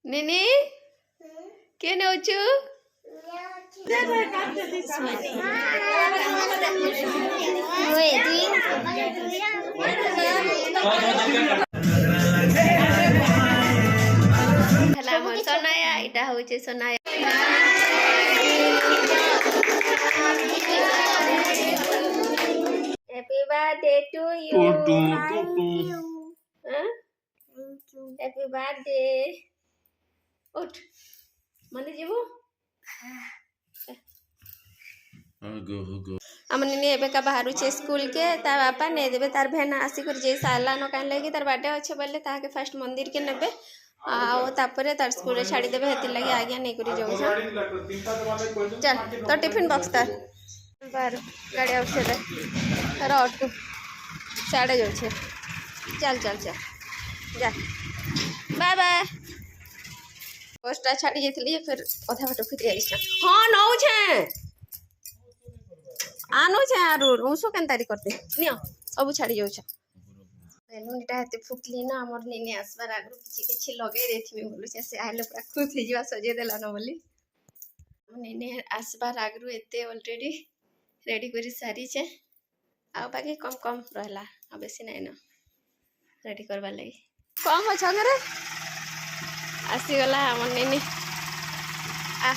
Nini, ke nauchu? Hello, mon Sonaya. Ita houche Sonaya. Happy birthday to you. Huh? Happy birthday. Ut. Mane jibo? आम निनी एबेका बाहर school के ता बापा ने देबे तार भेन आसिक जे साला न कान लगी तार बर्थडे अच्छे बोले ताके फर्स्ट मंदिर के नेबे आ तापर तार स्कूल छाड़ी देबे हेति लगी आज्ञा नहीं करी जाऊ चल तो टिफिन बॉक्स तार बार गाड़ी उठे दे तार ऑटो साड़े जाऊ छे चल चल चल जा बाय बाय पोस्टा छाड़ी जेतली फिर अधा बाटो फिर आइछा हां नौ छे आनो छे आरु उso केन तारी करते नियो सब छाड़ी जाऊ छ बेलूनटा हेते फुकली ना हमर नेने आसबार आगु किछि लगे देथिबे बोलु से आइले पूरा खुश हो जीवा सजे देला न बोली नेने आसबार आगु एते ऑलरेडी रेडी करी सारी छे आ बाकी कम कम रहला आ बेसी नै न रेडी करबा लागि कम छ करे आसी गला हमर नेने आ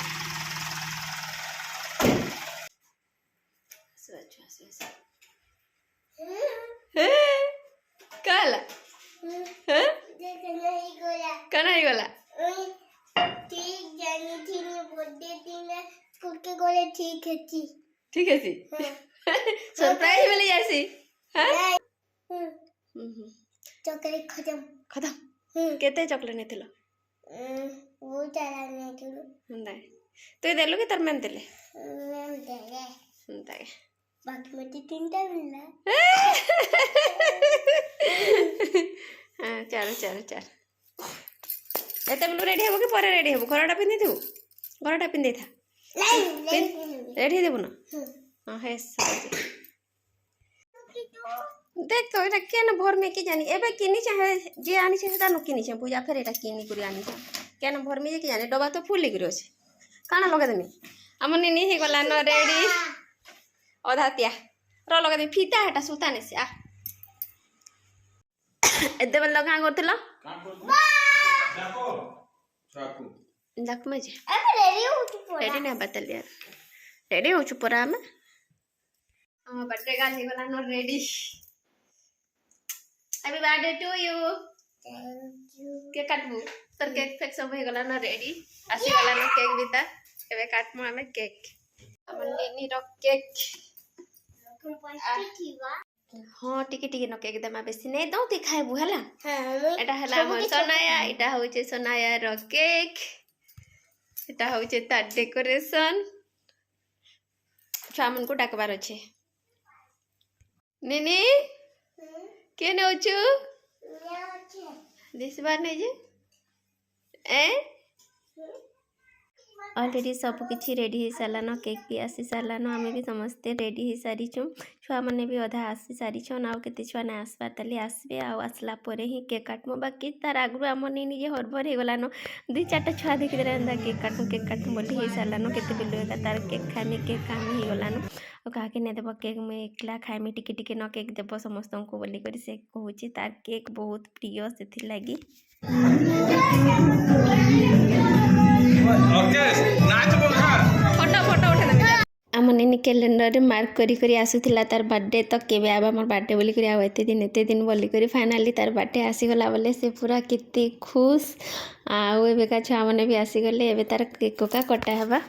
कल कना ही गला ठीक जानी थी ने बर्थडे दिन स्कूल के गोले ठीक है सी सरप्राइज मिली जैसी हां चॉकलेट खत्म खत्म केते चॉकलेट ने थिलो वो चला नहीं थिलो नहीं तो देलो के तर में देले मैं दे दे बाकी तीनटा मिला हाँ चल चल चल एते बोलो रेडी हेबो कि परे रेडी हेबो घरटा पिंदी थु घरटा पिंदी था रेडी देबो ना हां हे देख तो एटा केन भर में की जानी एबे किनी चाहे जे आनी छे सेटा न किनी छे पूजा फेर एटा किनी करी आनी छे केन भर में जे की जाने डबा तो फुल लिगरो छे काना लगा देमी हमर निनी हे गला न रेडी अधा त्या र लगा दे फीता हेटा सुता ने से आ एते बल लगा करथिलो चाकू चाकू जाक मजे अबे रेडी हो तू रेडी ना बतल यार रेडी हो चुप रहा मैं हम बर्थडे का ही वाला no ready happy birthday to you thank you cake काटबू तर केक फेक सब हो गला ना रेडी आसी गला ना केक बिता एबे काटमु हमें केक हमन लेनी रो केक हाँ टिके टिके न केक देमा बेसी नै दौ ती खाइबू हला एटा हला हमर सोनाया एटा होचे सोनाया रो केक एटा होचे ता डेकोरेशन छामन को डाकबार अछि निनी के नौचू दिस बार नै जे ए ऑलरेडी सब किछि रेडी हो सारान केक भी आसी सारान आम भी समस्ते रेडी हो सारी छुआ मैंने भी अधा आसी सारी आउ के छुआ ना आसबार ताली आसबे आसला परे ही केक काटमु बाकी तार आगु आम निजे हरबर हो गलान दुई चार्टा छुआ देखिदे केक काटमु बोली हो सारान केते बिलो तार केक खाइमी हो गलान और कहा नहीं देव केक मुझे एकला खाइमी टिके टिके न केक देव समस्त को बोली कर से कहूँ तार केक बहुत प्रिय से लगी फोटो फोटो उठे आम निनी कैलेंडर रे मार्क करी आसुला तार बर्थडे तो केबे आबा मोर बर्थडे बोली करी आ एते दिन बोली करी फाइनली तार बर्थडे आसीगला बोले से पूरा केते खुश आउ एबेका छुआ मैंने भी आसीगले एबे तार केक का कटा हबा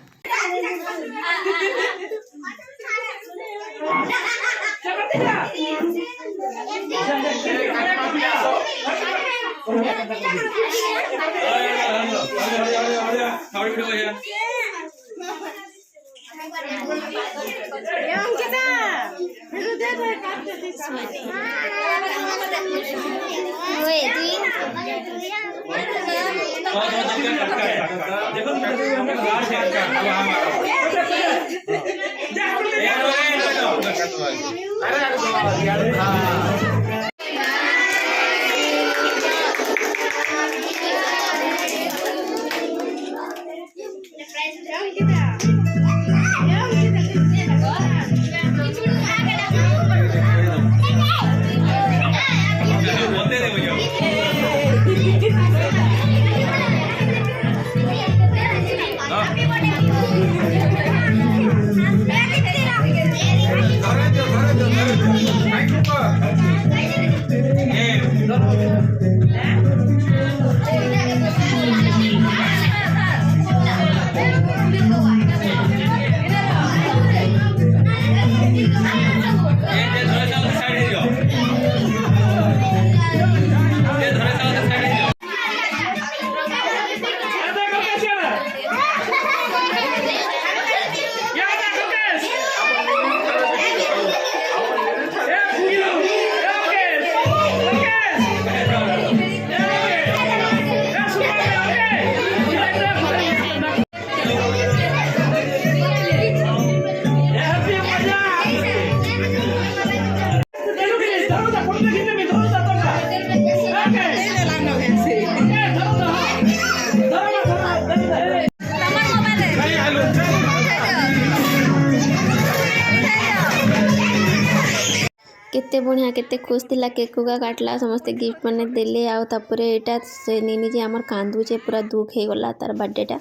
केते बढ़िया केते खुश थिला केक कुका काटला समस्ते गिफ्ट माने देले आउ तापरे एटा से निनी जे हमर कांदुचे पूरा दुख हे गला तार बर्थडेटा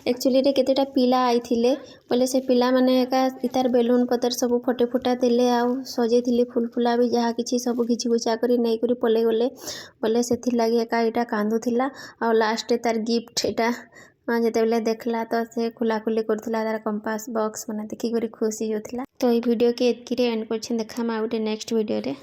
एक्चुअली रे केतेटा पिला आइथिले बोले से पिला माने एका इतार बेलून पतर सब फटे फुटा देले आउ सजे थिले फुल फुला भी जहा किछि सब घिची गुचा करी नै करी पले गले बोले सेथि लागी एका एटा कांदु थिला आउ लास्ट तार गिफ्ट एटा जेते बेले देखला तो से खुला खुली करथिला तार कंपास बॉक्स माने देखि करी खुशी होथिला। तो ई वीडियो के एतकी रे एंड करछन देखा मा आउटे नेक्स्ट वीडियो रे।